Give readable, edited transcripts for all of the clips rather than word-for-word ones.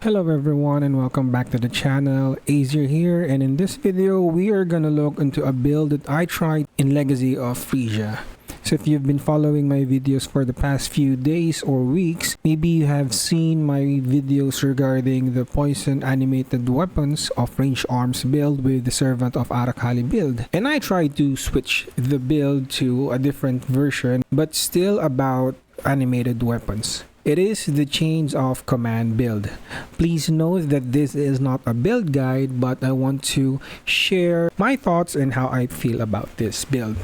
Hello everyone and welcome back to the channel. Azier here, and in this video we are gonna look into a build that I tried in Legacy of Phrecia. So if you've been following my videos for the past few days or weeks, maybe you have seen my videos regarding the poison animated weapons of range arms build with the Servant of Arakaali build. And I tried to switch the build to a different version, but still about animated weapons. It is the Chains of Command build. Please note that this is not a build guide, but I want to share my thoughts and how I feel about this build.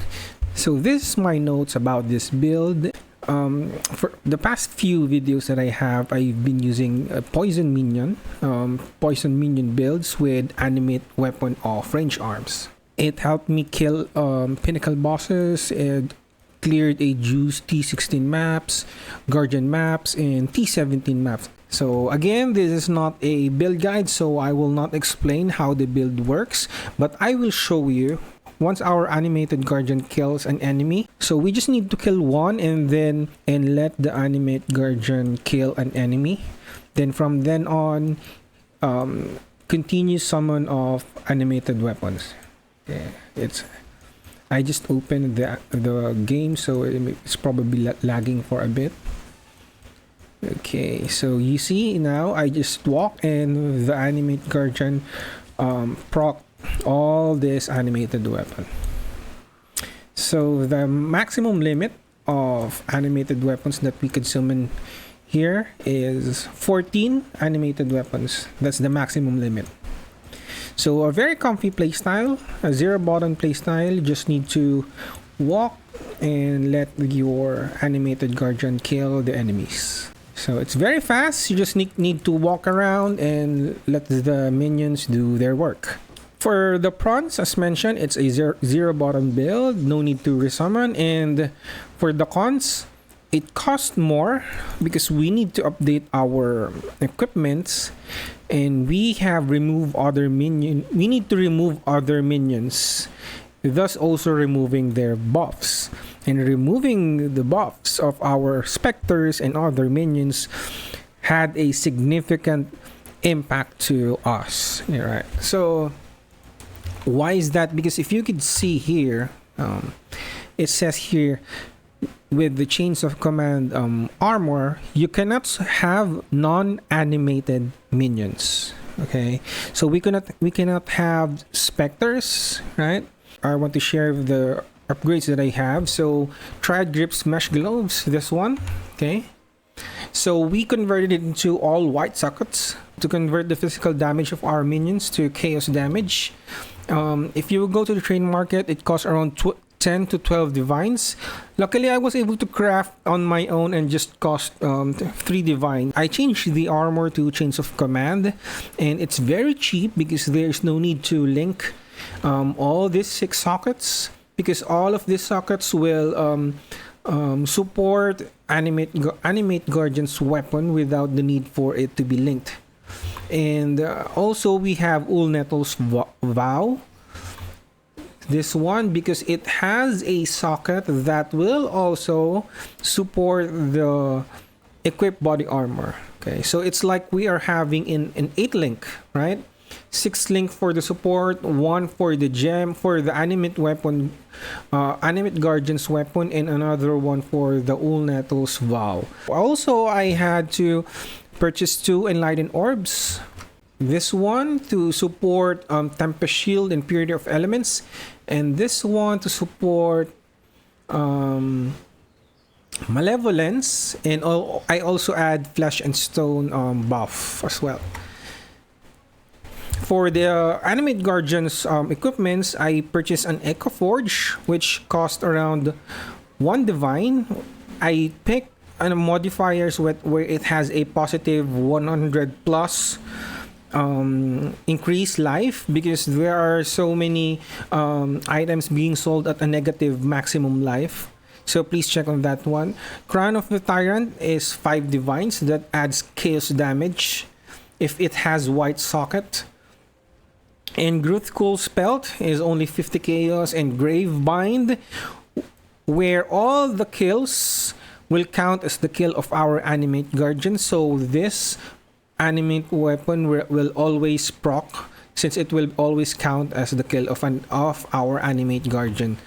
So this is my notes about this build. For the past few videos that I have, I've been using Poison Minion builds with Animate weapon of range arms. It helped me kill pinnacle bosses and cleared a juice T16 maps, Guardian maps, and T17 maps. So again, this is not a build guide, so I will not explain how the build works, but I will show you once our animated Guardian kills an enemy. So we just need to kill one and let the animate Guardian kill an enemy. Then from then on, continue summon of animated weapons. Okay, I just opened the game, so it's probably lagging for a bit. Okay, so you see now I just walk and the animate Guardian proc all this animated weapon. So the maximum limit of animated weapons that we could summon here is 14 animated weapons. That's the maximum limit. So a very comfy playstyle, a zero button playstyle. You just need to walk and let your animated Guardian kill the enemies. So it's very fast. You just need to walk around and let the minions do their work. For the prawns, as mentioned, it's a zero button build. No need to resummon. And for the cons, it costs more because we need to update our equipments, and we have removed other minion. We need to remove other minions, thus also removing their buffs. And removing the buffs of our specters and other minions had a significant impact to us. Yeah, right. So why is that? Because if you could see here, it says here, with the Chains of Command armor, you cannot have non-animated minions. Okay, so we cannot have specters, right? I want to share the upgrades that I have. So Triad Grips Mesh Gloves, this one. Okay, so we converted it into all white sockets to convert the physical damage of our minions to chaos damage. If you go to the trade market, it costs around 10 to 12 divines. Luckily, I was able to craft on my own and just cost 3 divine. I changed the armor to Chains of Command, and it's very cheap because there's no need to link all these 6 sockets, because all of these sockets will support animate Guardian's weapon without the need for it to be linked. And also we have Ulnettle's Vow. This one, because it has a socket that will also support the equipped body armor. Okay, so it's like we are having an 8 link, right? 6 link for the support, 1 for the gem, for the animate weapon, animate Guardian's weapon, and another one for the Ulnettle's Vow. Also, I had to purchase 2 Enlightened Orbs. This one to support Tempest Shield and Purity of Elements, and this one to support Malevolence, and I also add Flesh and Stone buff as well. For the Animate Guardian's equipments, I purchased an Echo Forge, which cost around 1 divine. I picked modifiers where it has a positive 100 plus increase life, because there are so many items being sold at a negative maximum life. So please check on that one. Crown of the Tyrant is 5 divines that adds chaos damage if it has white socket. And Gruthkul's Spelt is only 50 chaos, and Grave Bind, where all the kills will count as the kill of our animate Guardian. So this animate weapon will always proc, since it will always count as the kill of our animate guardian.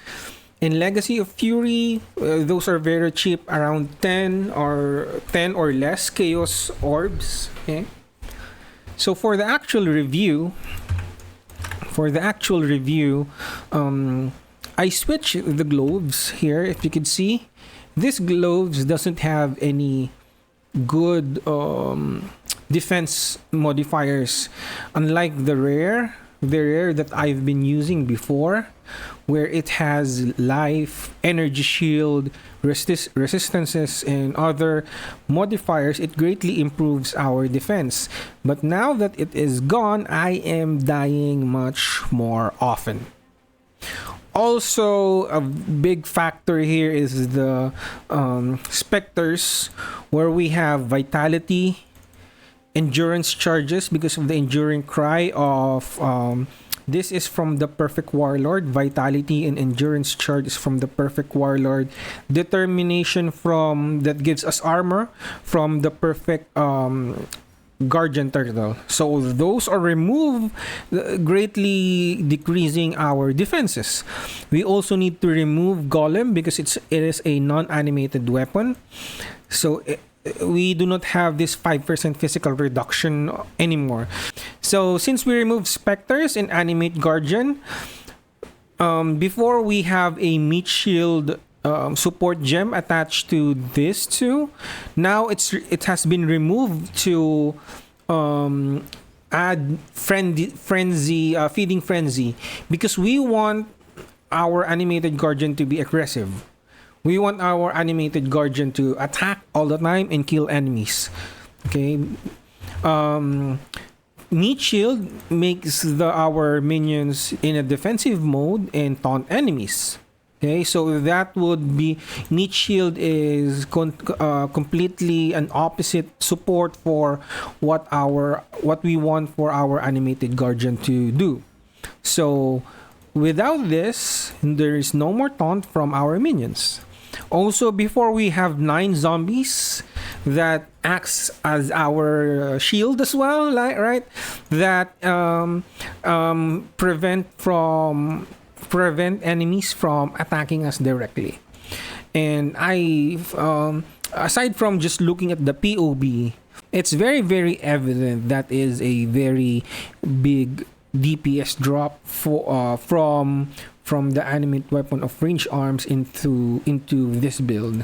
In Legacy of Fury, those are very cheap, around 10 or less chaos orbs. Okay. So for the actual review, I switch the gloves here. If you can see, this gloves doesn't have any good defense modifiers, unlike the rare that I've been using before, where it has life, energy shield, resistances, and other modifiers. It greatly improves our defense. But now that it is gone, I am dying much more often. Also, a big factor here is the specters, where we have vitality, endurance charges because of the enduring cry of this is from the perfect warlord. Vitality and endurance charge is from the perfect warlord. Determination from that gives us armor from the perfect guardian turtle. So those are removed, greatly decreasing our defenses. We also need to remove golem because it is a non-animated weapon. So we do not have this 5% physical reduction anymore. So since we remove specters and animate guardian, before we have a meat shield support gem attached to this too. Now it has been removed to add feeding frenzy, because we want our animated guardian to be aggressive. We want our animated guardian to attack all the time and kill enemies. Okay. Meat shield makes our minions in a defensive mode and taunt enemies. Okay, so that would be meat shield is completely an opposite support for what we want for our animated guardian to do. So without this, there is no more taunt from our minions. Also, before we have 9 zombies that acts as our shield as well, right? That prevent enemies from attacking us directly. And aside from just looking at the POB, it's very, very evident that is a very big DPS drop from the animate weapon of range arms into this build.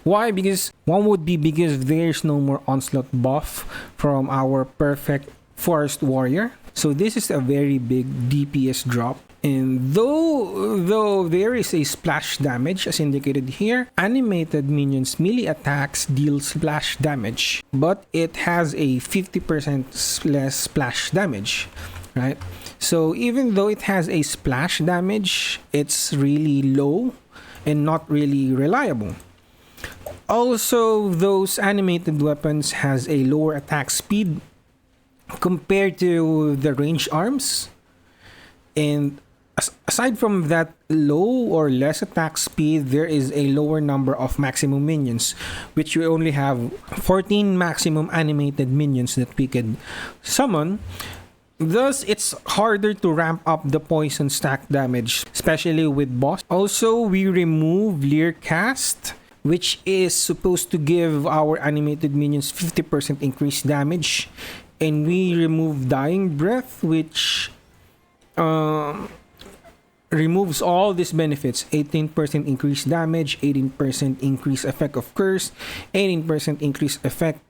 Why? Because there's no more onslaught buff from our perfect forest warrior. So this is a very big DPS drop. And though there is a splash damage as indicated here, animated minions melee attacks deal splash damage, but it has a 50% less splash damage, right? So even though it has a splash damage, it's really low and not really reliable. Also, those animated weapons has a lower attack speed compared to the ranged arms. And aside from that low or less attack speed, there is a lower number of maximum minions, which we only have 14 maximum animated minions that we could summon. Thus, it's harder to ramp up the poison stack damage, especially with boss. Also, we remove Leer Cast, which is supposed to give our animated minions 50% increased damage. And we remove Dying Breath, which removes all these benefits: 18% increased damage, 18% increased effect of curse, 18% increased effect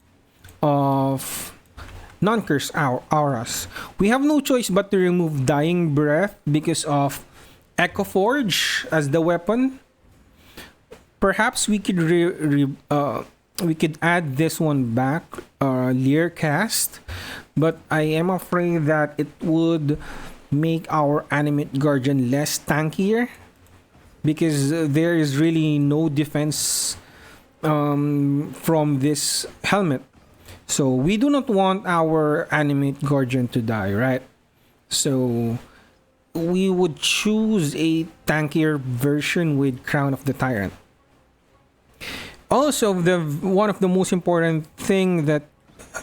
of non-curse auras. We have no choice but to remove Dying Breath because of Echo Forge as the weapon. Perhaps we could add this one back, Leer Cast, but I am afraid that it would make our animate guardian less tankier, because there is really no defense from this helmet. So we do not want our animate guardian to die, right? So we would choose a tankier version with Crown of the Tyrant. Also, one of the most important thing that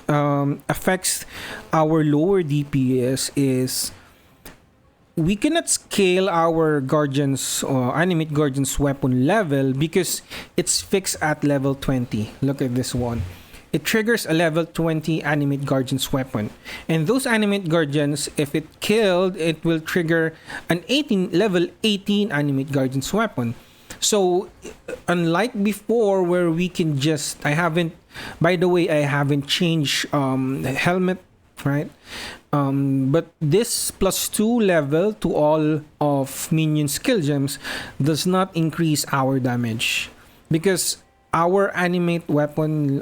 affects our lower DPS is we cannot scale our guardian's animate guardian's weapon level because it's fixed at level 20. Look at this one. It triggers a level 20 animate guardian's weapon, and those animate guardians, if it killed, it will trigger an level 18 animate guardian's weapon. So unlike before where we can just, I haven't changed helmet, right? But this +2 level to all of minion skill gems does not increase our damage because our animate weapon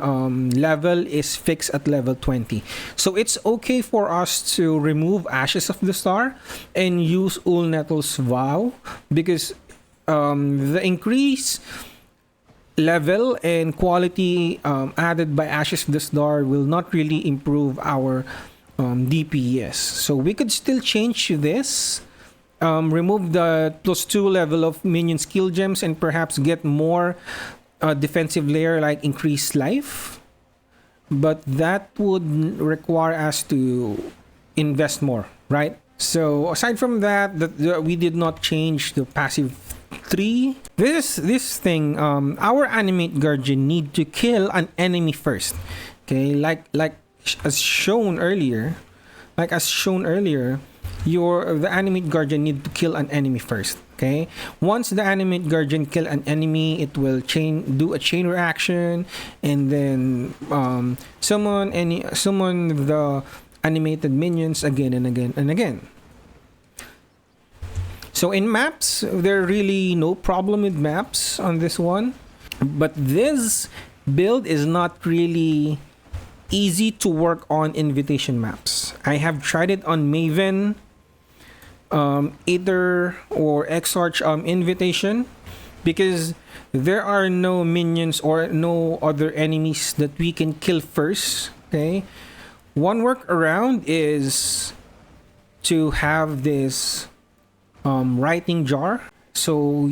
level is fixed at level 20. So it's okay for us to remove Ashes of the Star and use Ulnettle's Vow because the increase level and quality added by Ashes of the Star will not really improve our DPS. So we could still change this, remove the +2 level of minion skill gems, and perhaps get more defensive layer like increased life. But that would require us to invest more, right? So aside from that, we did not change the passive 3. This thing, our animate guardian need to kill an enemy first. Okay, as shown earlier, the animate guardian need to kill an enemy first. Okay, once the animate guardian kill an enemy, it will do a chain reaction, and then summon the animated minions again and again and again. So in maps, there are really no problem with maps on this one, but this build is not really easy to work on invitation maps. I have tried it on Maven, Aether, or Exarch invitation because there are no minions or no other enemies that we can kill first. Okay, one workaround is to have this writing jar. So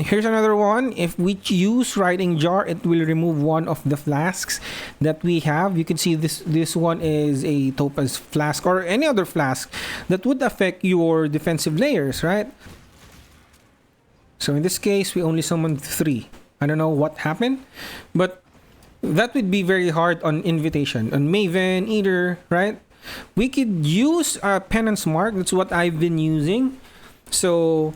here's another one. If we use writing jar, it will remove one of the flasks that we have. You can see this one is a topaz flask or any other flask that would affect your defensive layers, right? So in this case, we only summoned 3. I don't know what happened, but that would be very hard on invitation. On Maven, Aether, right? We could use Penance Mark. That's what I've been using. So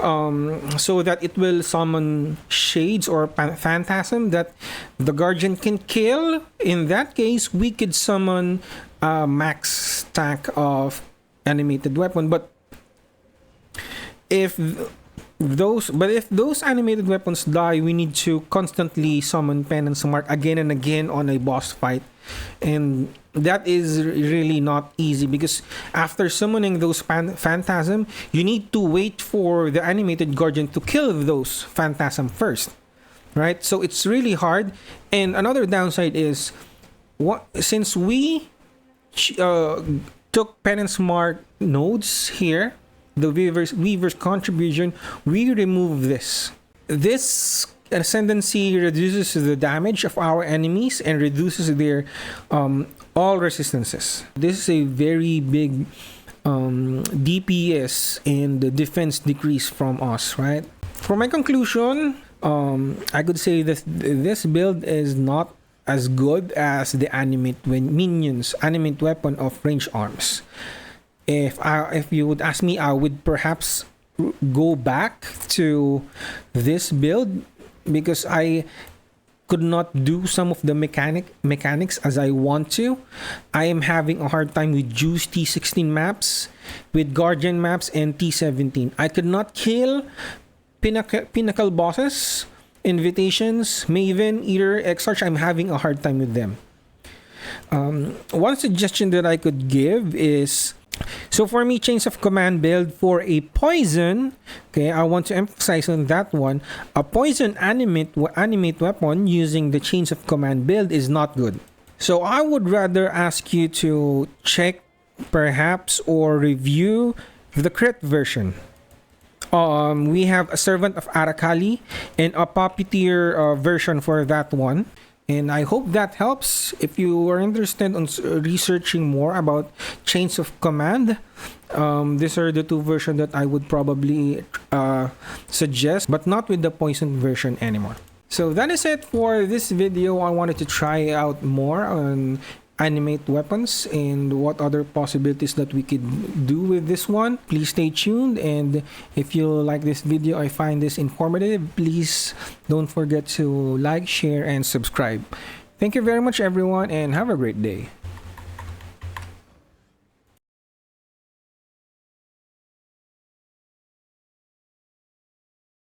that it will summon shades or phantasm that the guardian can kill. In that case, we could summon a max stack of animated weapon. But if those animated weapons die, we need to constantly summon Penance Mark again and again on a boss fight, and that is really not easy because after summoning those phantasm, you need to wait for the animated guardian to kill those phantasm first, right? So it's really hard. And another downside is since we took Penance Mark nodes here, the Weaver's contribution, we remove this. This ascendancy reduces the damage of our enemies and reduces their all resistances. This is a very big DPS and the defense decrease from us, right? For my conclusion, I could say that this build is not as good as the animate weapon of range arms. If you would ask me, I would perhaps go back to this build because I could not do some of the mechanics as I want to. I am having a hard time with Juice T16 maps, with Guardian maps, and T17. I could not kill pinnacle bosses, invitations, Maven, Aether, Exarch. I'm having a hard time with them. One suggestion that I could give is, so for me, chains of command build for a poison, okay, I want to emphasize on that one. A poison animate weapon using the chains of command build is not good. So I would rather ask you to check perhaps or review the crit version. We have a Servant of Arakaali and a Puppeteer version for that one. And I hope that helps. If you are interested in researching more about chains of command, these are the two versions that I would probably suggest, but not with the poison version anymore. So that is it for this video. I wanted to try out more on animate weapons and what other possibilities that we could do with this one. Please stay tuned, and if you like this video, I find this informative, please don't forget to like, share, and subscribe. Thank you very much everyone, and have a great day.